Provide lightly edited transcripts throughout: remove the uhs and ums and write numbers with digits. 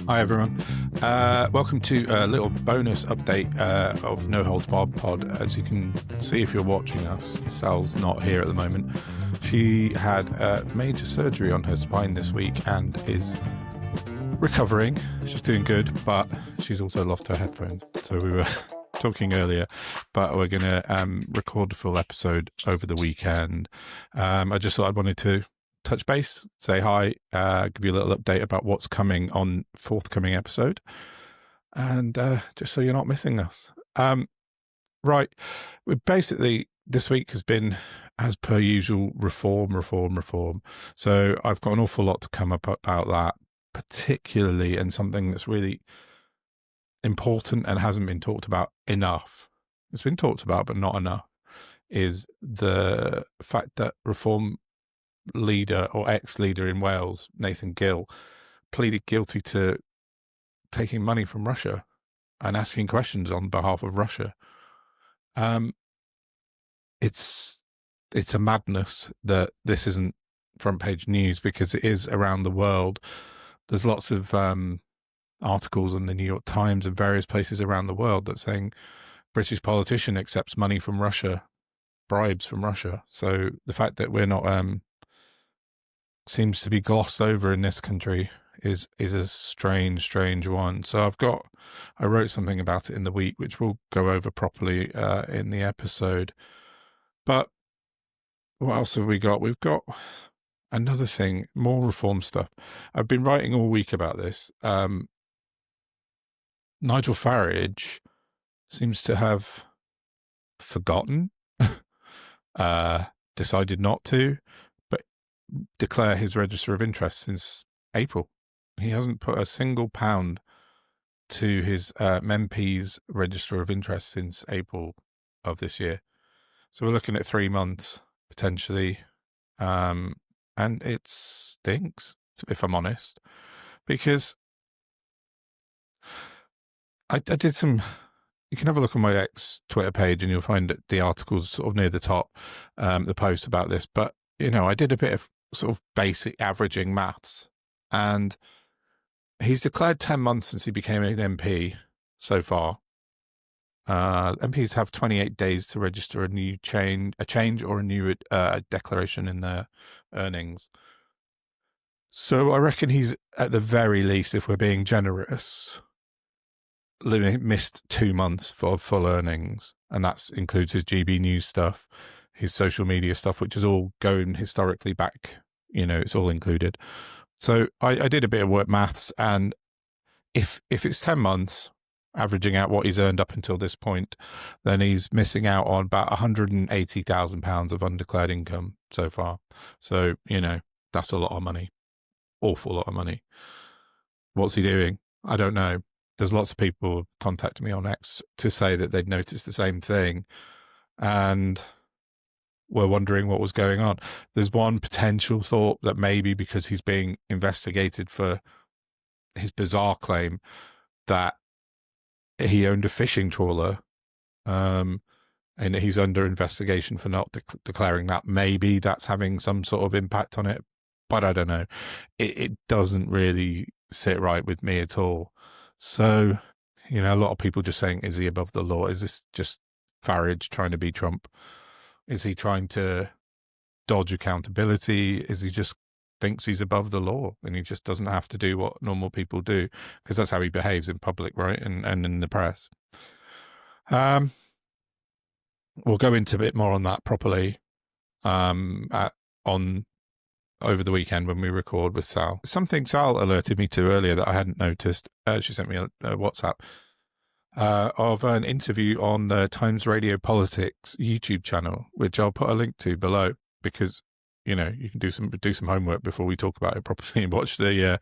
Hi everyone, welcome to a little bonus update of NoHoldBarredPod. As you can see if you're watching us, Sal's not here at the moment. She had major surgery on her spine this week and is recovering. She's doing good, but she's also lost her headphones. So we were talking earlier, but we're going to record a full episode over the weekend. I just thought I wanted to touch base, say hi, give you a little update about what's coming on forthcoming episode, and just so you're not missing us. Right, basically this week has been, as per usual, reform. So I've got an awful lot to come up about that, particularly, and something that's really important and hasn't been talked about enough. It's been talked about, but not enough, is the fact that reform leader or ex-leader in Wales, Nathan Gill, pleaded guilty to taking money from Russia and asking questions on behalf of Russia. It's a madness that this isn't front page news, because it is around the world. There's lots of articles in the New York Times and various places around the world that saying British politician accepts money from Russia, bribes from Russia. So the fact that we're not seems to be glossed over in this country is a strange one. So I wrote something about it in the week, which we'll go over properly in the episode. But what else have we got? We've got another thing, more reform stuff. I've been writing all week about this. Nigel Farage seems to have forgotten, decided not to declare his register of interest since April. He hasn't put a single pound to his MP's register of interest since April of this year. So we're looking at 3 months potentially, and it stinks, if I'm honest, because I did some. You can have a look on my ex Twitter page and you'll find that the articles sort of near the top, the post about this. But I did a bit of sort of basic averaging maths, and he's declared 10 months since he became an MP so far. MPs have 28 days to register a change or a new declaration in their earnings. So I reckon he's, at the very least, if we're being generous, missed 2 months for full earnings, and that includes his GB News stuff, his social media stuff, which is all going historically back. It's all included. So I did a bit of work maths, and if it's 10 months, averaging out what he's earned up until this point, then he's missing out on about £180,000 of undeclared income so far. So, that's a lot of money. Awful lot of money. What's he doing? I don't know. There's lots of people contacting me on X to say that they'd noticed the same thing, and were wondering what was going on. There's one potential thought that maybe because he's being investigated for his bizarre claim that he owned a fishing trawler, and he's under investigation for not declaring that. Maybe that's having some sort of impact on it, but I don't know. It doesn't really sit right with me at all. So, a lot of people just saying, is he above the law? Is this just Farage trying to be Trump? Is he trying to dodge accountability? Is he just thinks he's above the law and he just doesn't have to do what normal people do? Because that's how he behaves in public, right? And in the press. We'll go into a bit more on that properly over the weekend when we record with Sal. Something Sal alerted me to earlier that I hadn't noticed. She sent me a WhatsApp of an interview on the Times Radio Politics YouTube channel, which I'll put a link to below, because you can do some homework before we talk about it properly and watch the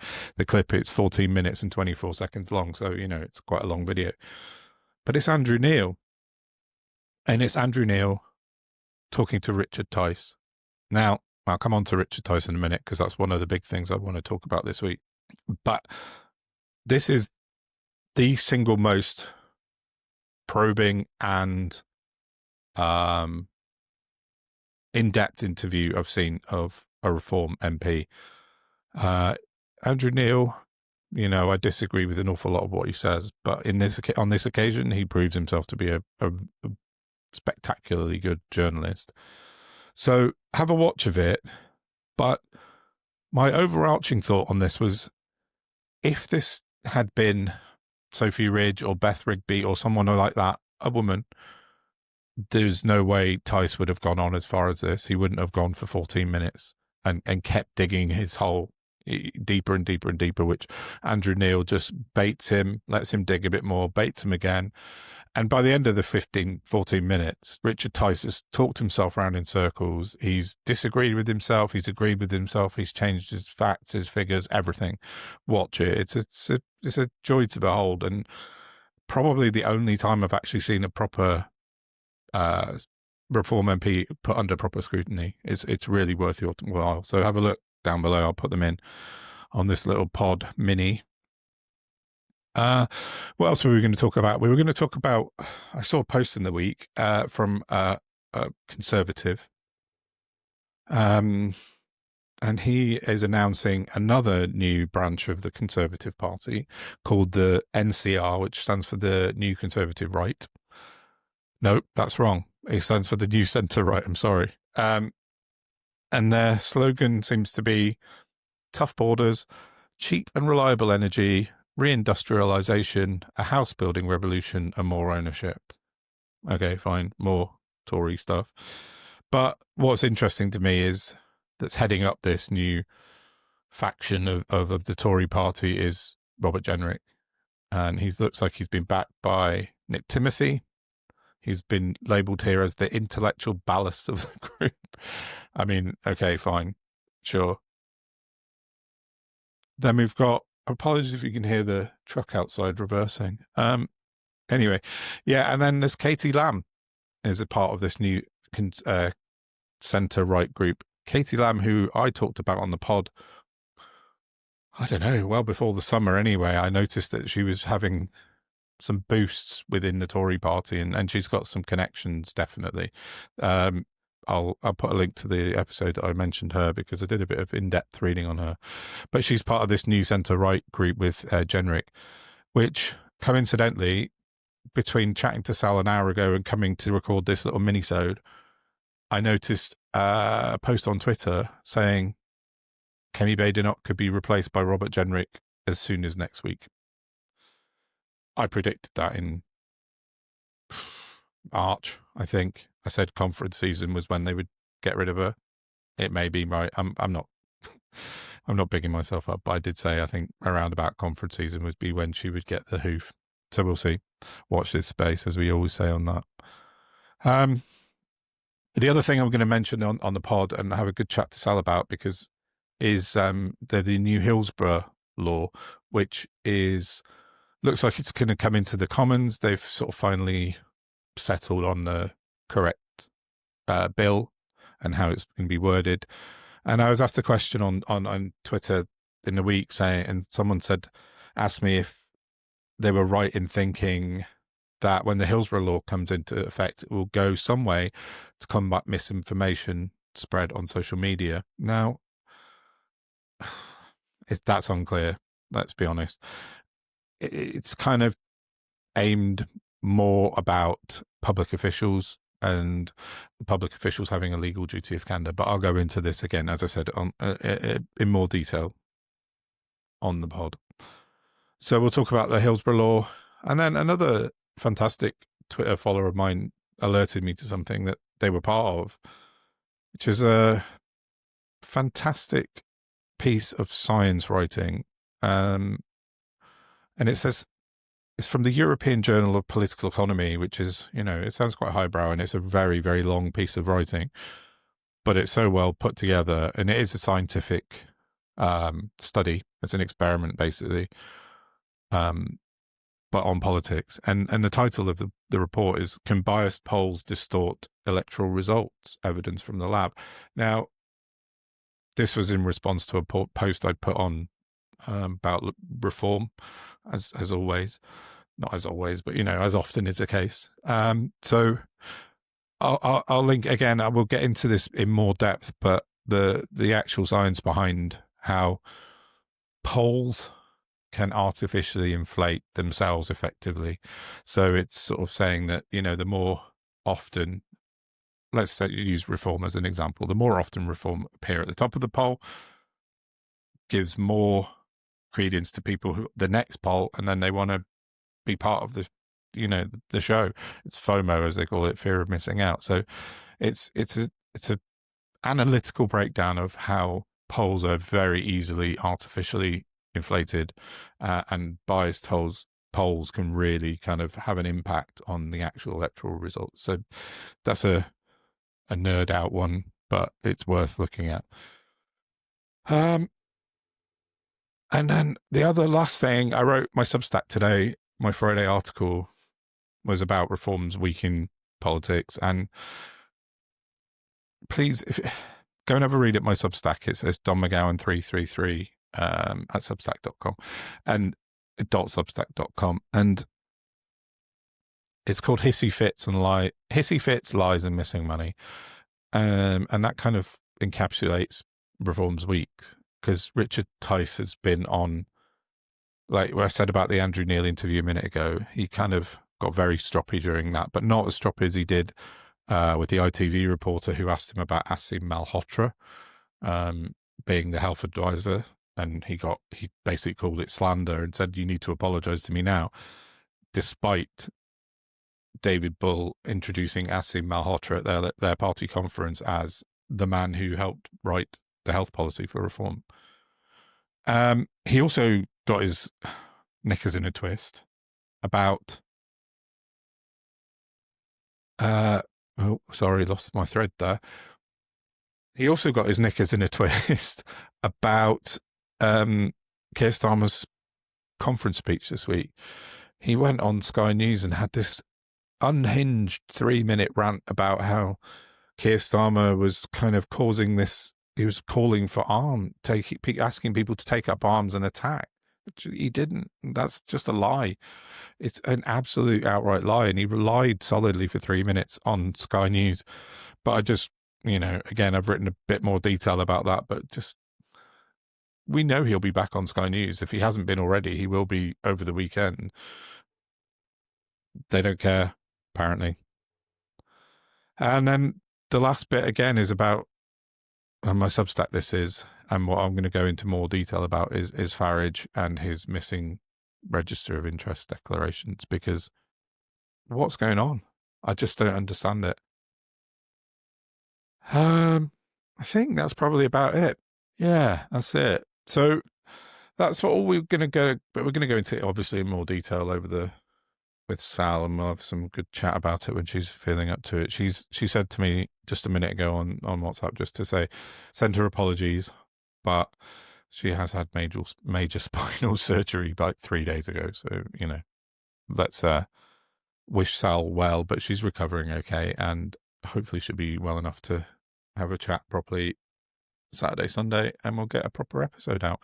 clip. It's 14 minutes and 24 seconds long, so it's quite a long video. But it's Andrew Neil, and it's Andrew Neil talking to Richard Tice. Now, I'll come on to Richard Tice in a minute, because that's one of the big things I want to talk about this week. But this is the single most probing and in-depth interview I've seen of a Reform MP. Andrew Neil You know, I disagree with an awful lot of what he says, but on this occasion, he proves himself to be a spectacularly good journalist. So have a watch of it. But my overarching thought on this was, if this had been Sophie Ridge or Beth Rigby or someone like that, a woman, there's no way Tice would have gone on as far as this. He wouldn't have gone for 14 minutes and kept digging his hole deeper and deeper and deeper, which Andrew Neil just baits him, lets him dig a bit more, baits him again. And by the end of the 14 minutes, Richard Tice has talked himself around in circles. He's disagreed with himself. He's agreed with himself. He's changed his facts, his figures, everything. Watch it. It's a joy to behold. And probably the only time I've actually seen a proper Reform MP put under proper scrutiny. It's really worth your while. So have a look down below. I'll put them in on this little pod mini. What else were we going to talk about? We were going to talk about, I saw a post in the week from a Conservative, and he is announcing another new branch of the Conservative Party called the NCR, which stands for the New Conservative Right. No, that's wrong. It stands for the New Centre Right. I'm sorry. And their slogan seems to be tough borders, cheap and reliable energy, reindustrialisation, a house building revolution, and more ownership. Okay, fine, more Tory stuff. But what's interesting to me is that's heading up this new faction of the Tory party is Robert Jenrick. And he looks like he's been backed by Nick Timothy. He's been labelled here as the intellectual ballast of the group. I mean, okay, fine, sure. Then we've got, apologies if you can hear the truck outside reversing. Anyway, yeah, and then there's Katie Lamb is a part of this new centre-right group. Katie Lamb, who I talked about on the pod, I don't know, well before the summer anyway. I noticed that she was having some boosts within the Tory party, and she's got some connections, definitely. I'll put a link to the episode that I mentioned her, because I did a bit of in-depth reading on her. But she's part of this new centre-right group with Jenrick, which coincidentally, between chatting to Sal an hour ago and coming to record this little minisode, I noticed a post on Twitter saying Kemi Badenoch could be replaced by Robert Jenrick as soon as next week. I predicted that in March, I think. I said conference season was when they would get rid of her. It may be right. I'm not bigging myself up, but I did say I think around about conference season would be when she would get the hoof. So we'll see. Watch this space, as we always say on that. The other thing I'm going to mention on the pod and have a good chat to Sal about, because is the new Hillsborough law, which looks like it's going to come into the Commons. They've sort of finally settled on the correct bill and how it's going to be worded. And I was asked a question on Twitter in the week and someone asked me if they were right in thinking that when the Hillsborough law comes into effect, it will go some way to combat misinformation spread on social media. Now, that's unclear, let's be honest. It's kind of aimed more about public officials and public officials having a legal duty of candor. But I'll go into this again, as I said, in more detail on the pod. So we'll talk about the Hillsborough law. And then another fantastic Twitter follower of mine alerted me to something that they were part of, which is a fantastic piece of science writing. And it says, it's from the European Journal of Political Economy, which is, it sounds quite highbrow, and it's a very, very long piece of writing, but it's so well put together, and it is a scientific study. It's an experiment, basically, but on politics. And the title of the report is "Can Biased Polls Distort Electoral Results? Evidence from the Lab." Now, this was in response to a post I'd put on about reform, as always. Not as always, but as often is the case. So I'll link again. I will get into this in more depth, but the actual science behind how polls can artificially inflate themselves effectively. So it's sort of saying that, the more often, let's say you use reform as an example, the more often reform appear at the top of the poll gives more credence to people who the next poll, and then they want to be part of the show. It's FOMO, as they call it, fear of missing out. So it's a analytical breakdown of how polls are very easily artificially inflated, and biased polls can really kind of have an impact on the actual electoral results. So that's a nerd out one, but it's worth looking at. And then the other last thing, I wrote my Substack today. My Friday article was about Reform's week in politics. And please, go and have a read at my Substack. It says Don McGowan333 at substack.com and .substack.com. And it's called Hissy Fits, Lies and Missing Money. And that kind of encapsulates Reform's week, because Richard Tice has been on, like what I said about the Andrew Neil interview a minute ago, he kind of got very stroppy during that, but not as stroppy as he did with the ITV reporter who asked him about Asim Malhotra being the health advisor, and he basically called it slander and said, you need to apologise to me now, despite David Bull introducing Asim Malhotra at their party conference as the man who helped write the health policy for reform. He also got his knickers in a twist about lost my thread there. He also got his knickers in a twist about Keir Starmer's conference speech this week. He went on Sky News and had this unhinged 3-minute rant about how Keir Starmer was kind of causing this. He was calling for asking people to take up arms and attack. He didn't. That's just a lie. It's an absolute outright lie. And he relied solidly for 3 minutes on Sky News. But I just, again, I've written a bit more detail about that, but just, we know he'll be back on Sky News. If he hasn't been already, he will be over the weekend. They don't care, apparently. And then the last bit again is about, on my Substack this is, and what I'm going to go into more detail about is Farage and his missing register of interest declarations, because what's going on? I just don't understand it. I think that's probably about it. Yeah, that's it. So that's all we're going to go, but we're going to go into it obviously in more detail with Sal, and we'll have some good chat about it when she's feeling up to it. She said to me just a minute ago on WhatsApp, just to say, send her apologies, but she has had major spinal surgery like 3 days ago. So, let's wish Sal well, but she's recovering okay, and hopefully she'll be well enough to have a chat properly Saturday, Sunday, and we'll get a proper episode out.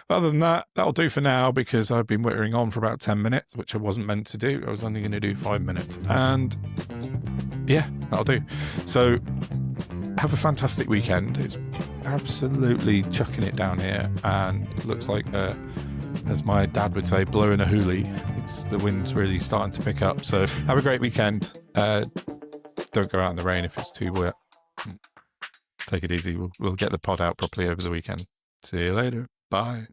Other than that, that'll do for now, because I've been whittering on for about 10 minutes, which I wasn't meant to do. I was only going to do 5 minutes. And yeah, that'll do. So have a fantastic weekend. It's absolutely chucking it down here, and it looks like, as my dad would say, blowing a hoolie. The wind's really starting to pick up. So have a great weekend. Don't go out in the rain if it's too wet. Take it easy. We'll get the pod out properly over the weekend. See you later. Bye.